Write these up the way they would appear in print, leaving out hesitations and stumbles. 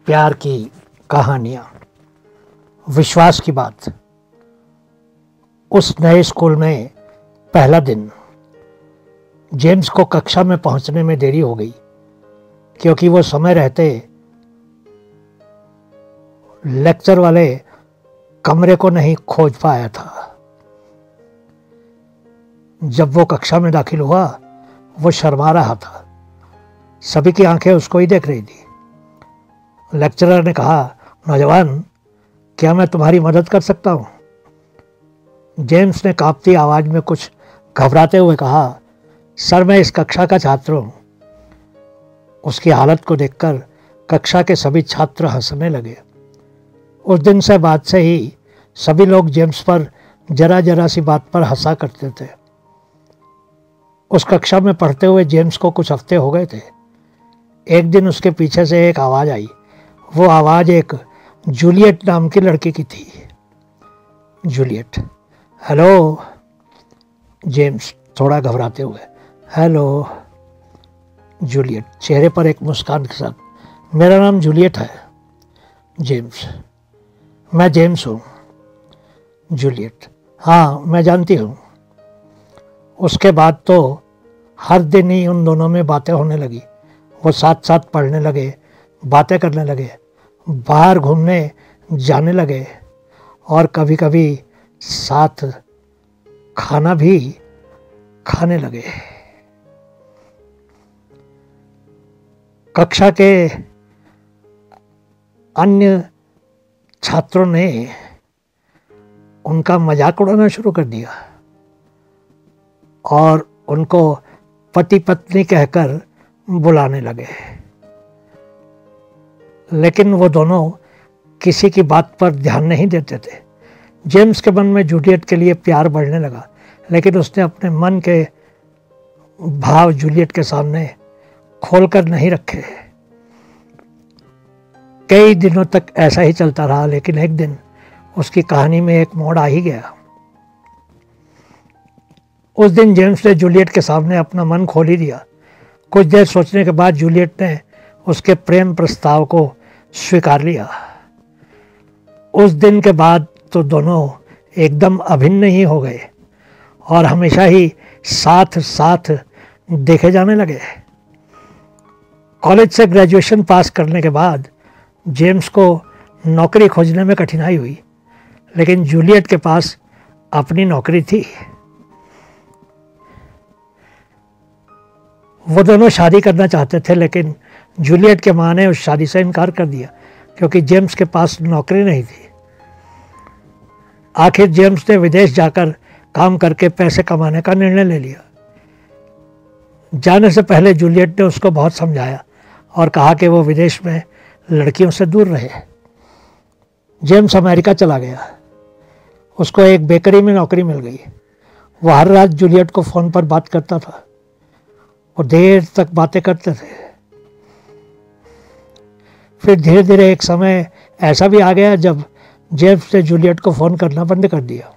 प्यार की कहानियाँ, विश्वास की बात। उस नए स्कूल में पहला दिन। जेम्स को कक्षा में पहुंचने में देरी हो गई क्योंकि वो समय रहते लेक्चर वाले कमरे को नहीं खोज पाया था। जब वो कक्षा में दाखिल हुआ, वो शर्मा रहा था। सभी की आंखें उसको ही देख रही थी। लेक्चरर ने कहा, नौजवान, क्या मैं तुम्हारी मदद कर सकता हूँ? जेम्स ने कांपती आवाज में कुछ घबराते हुए कहा, सर, मैं इस कक्षा का छात्र हूँ। उसकी हालत को देखकर कक्षा के सभी छात्र हंसने लगे। उस दिन से बाद से ही सभी लोग जेम्स पर जरा जरा सी बात पर हंसा करते थे। उस कक्षा में पढ़ते हुए जेम्स को कुछ हफ्ते हो गए थे। एक दिन उसके पीछे से एक आवाज़ आई। वो आवाज़ एक जूलियट नाम की लड़की की थी। जूलियट। हेलो। जेम्स थोड़ा घबराते हुए, हेलो। जूलियट चेहरे पर एक मुस्कान के साथ, मेरा नाम जूलियट है। जेम्स, मैं जेम्स हूँ। जूलियट, हाँ, मैं जानती हूँ। उसके बाद तो हर दिन ही उन दोनों में बातें होने लगी। वो साथ साथ पढ़ने लगे, बातें करने लगे, बाहर घूमने जाने लगे और कभी कभी साथ खाना भी खाने लगे। कक्षा के अन्य छात्रों ने उनका मजाक उड़ाना शुरू कर दिया और उनको पति पत्नी कहकर बुलाने लगे। लेकिन वो दोनों किसी की बात पर ध्यान नहीं देते थे। जेम्स के मन में जूलियट के लिए प्यार बढ़ने लगा, लेकिन उसने अपने मन के भाव जूलियट के सामने खोलकर नहीं रखे। कई दिनों तक ऐसा ही चलता रहा, लेकिन एक दिन उसकी कहानी में एक मोड़ आ ही गया। उस दिन जेम्स ने जूलियट के सामने अपना मन खोल ही दिया। कुछ देर सोचने के बाद जूलियट ने उसके प्रेम प्रस्ताव को स्वीकार लिया। उस दिन के बाद तो दोनों एकदम अभिन्न ही हो गए और हमेशा ही साथ साथ देखे जाने लगे। कॉलेज से ग्रेजुएशन पास करने के बाद जेम्स को नौकरी खोजने में कठिनाई हुई, लेकिन जूलियट के पास अपनी नौकरी थी। वो दोनों शादी करना चाहते थे, लेकिन जूलियट के माँ ने उस शादी से इनकार कर दिया क्योंकि जेम्स के पास नौकरी नहीं थी। आखिर जेम्स ने विदेश जाकर काम करके पैसे कमाने का निर्णय ले लिया। जाने से पहले जूलियट ने उसको बहुत समझाया और कहा कि वो विदेश में लड़कियों से दूर रहे। जेम्स अमेरिका चला गया। उसको एक बेकरी में नौकरी मिल गई। वो हर रात जूलियट को फ़ोन पर बात करता था। वो देर तक बातें करते थे। फिर धीरे धीरे एक समय ऐसा भी आ गया जब जेम्स ने जूलियट को फ़ोन करना बंद कर दिया।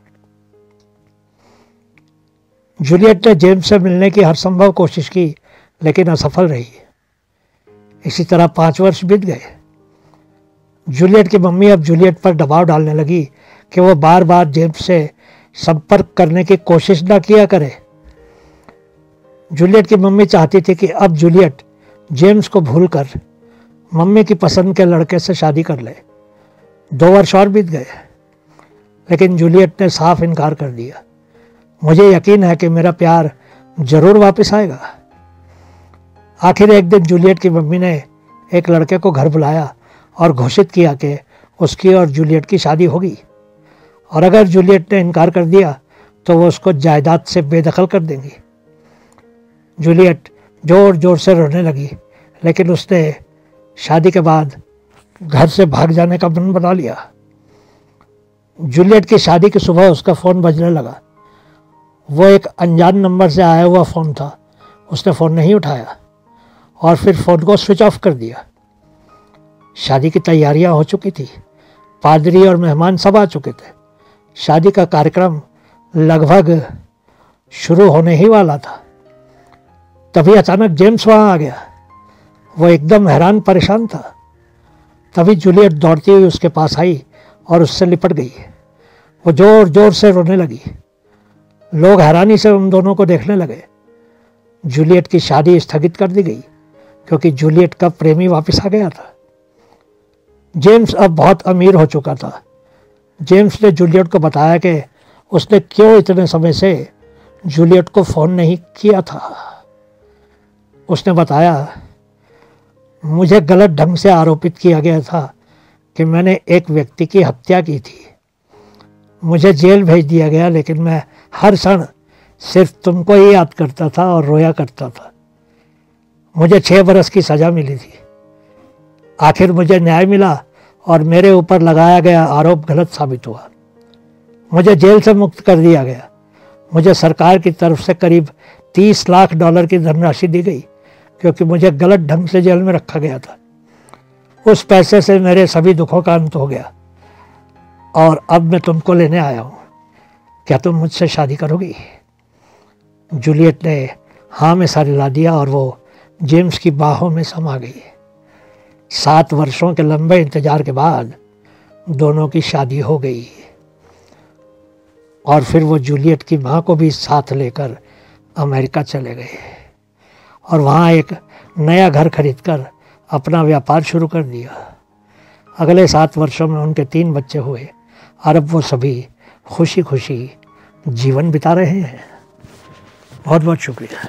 जूलियट ने जेम्स से मिलने की हर संभव कोशिश की, लेकिन असफल रही। इसी तरह 5 वर्ष बीत गए। जूलियट की मम्मी अब जूलियट पर दबाव डालने लगी कि वो बार बार जेम्स से संपर्क करने की कोशिश न किया करे। जूलियट की मम्मी चाहती थी कि अब जूलियट जेम्स को भूलकर मम्मी की पसंद के लड़के से शादी कर ले। 2 वर्ष और बीत गए, लेकिन जूलियट ने साफ इनकार कर दिया। मुझे यकीन है कि मेरा प्यार जरूर वापस आएगा। आखिर एक दिन जूलियट की मम्मी ने एक लड़के को घर बुलाया और घोषित किया कि उसकी और जूलियट की शादी होगी, और अगर जूलियट ने इनकार कर दिया तो वो उसको जायदाद से बेदखल कर देंगी। जूलियट जोर जोर से रोने लगी, लेकिन उसने शादी के बाद घर से भाग जाने का मन बना लिया। जूलियट की शादी की सुबह उसका फ़ोन बजने लगा। वो एक अनजान नंबर से आया हुआ फ़ोन था। उसने फ़ोन नहीं उठाया और फिर फ़ोन को स्विच ऑफ कर दिया। शादी की तैयारियां हो चुकी थी। पादरी और मेहमान सब आ चुके थे। शादी का कार्यक्रम लगभग शुरू होने ही वाला था। तभी अचानक जेम्स वहाँ आ गया। वो एकदम हैरान परेशान था। तभी जूलियट दौड़ती हुई उसके पास आई और उससे लिपट गई। वो जोर जोर से रोने लगी। लोग हैरानी से उन दोनों को देखने लगे। जूलियट की शादी स्थगित कर दी गई क्योंकि जूलियट का प्रेमी वापस आ गया था। जेम्स अब बहुत अमीर हो चुका था। जेम्स ने जूलियट को बताया कि उसने क्यों इतने समय से जूलियट को फ़ोन नहीं किया था। उसने बताया, मुझे गलत ढंग से आरोपित किया गया था कि मैंने एक व्यक्ति की हत्या की थी। मुझे जेल भेज दिया गया, लेकिन मैं हर क्षण सिर्फ तुमको ही याद करता था और रोया करता था। मुझे 6 बरस की सज़ा मिली थी। आखिर मुझे न्याय मिला और मेरे ऊपर लगाया गया आरोप गलत साबित हुआ। मुझे जेल से मुक्त कर दिया गया। मुझे सरकार की तरफ से करीब $30 लाख की धनराशि दी गई क्योंकि मुझे गलत ढंग से जेल में रखा गया था। उस पैसे से मेरे सभी दुखों का अंत हो गया और अब मैं तुमको लेने आया हूँ। क्या तुम मुझसे शादी करोगी? जूलियट ने हाँ में सर हिला दिया और वो जेम्स की बाहों में समा गई। 7 वर्षों के लंबे इंतजार के बाद दोनों की शादी हो गई और फिर वो जूलियट की माँ को भी साथ लेकर अमेरिका चले गए और वहाँ एक नया घर खरीदकर अपना व्यापार शुरू कर दिया। अगले 7 वर्षों में उनके 3 बच्चे हुए और अब वो सभी खुशी खुशी जीवन बिता रहे हैं। बहुत बहुत शुक्रिया।